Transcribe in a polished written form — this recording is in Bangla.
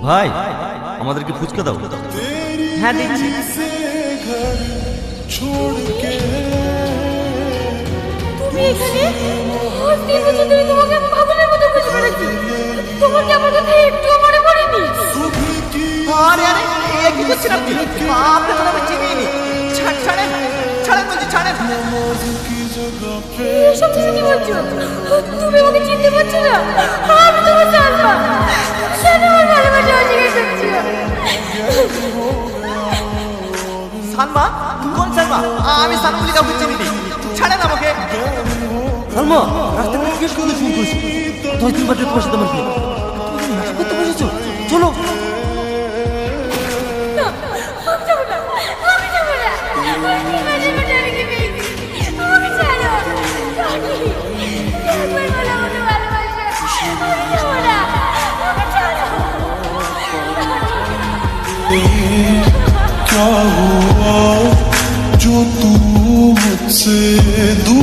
ভাই আমাদেরকে ফুচকা দাও। হ্যাঁ দিচ্ছি। তুমি এখানে? আজ 3 বছর ধরে তোমাকে আমি পাগলের মতো খুঁজে বেড়াচ্ছি। তোমার কি আমার কথা একটুও মনে পড়েনি? আরে আরে এ কি করছেন আপনি? আপনি তো আমাকে চিনিনি। ছাড়েন ছাড়েন বলছি, ছাড়েন। এসব তুমি কি বলছো? তুমি আমাকে চিনতে পারছো না? আমি তোমার সালমা। কেন আমার ভালোবাসা অস্বীকার করছো? সালমা? কোন সালমা? আমি সালমা বলে কাউকে চিনিনি। ছাড়েন আমাকে। সালমা রাস্তায় জিজ্ঞেস করতে শুরু করেছি 10 দিন বাদে তোমার সাথে আমার বিয়ে। তুমি নাটক করতে বসেছো? চলো। না, আমি যাবো না। আমি যাবো না। আমি মাঝে মাঝে অনেকে পেয়েছি। আমাকে ছাড়ো। রানী, একবার বলো আমাকে ভালোবাসো। আমি যাবো না। আমাকে ছাড়ো। क्या हुआ जो तू मुझसे दूर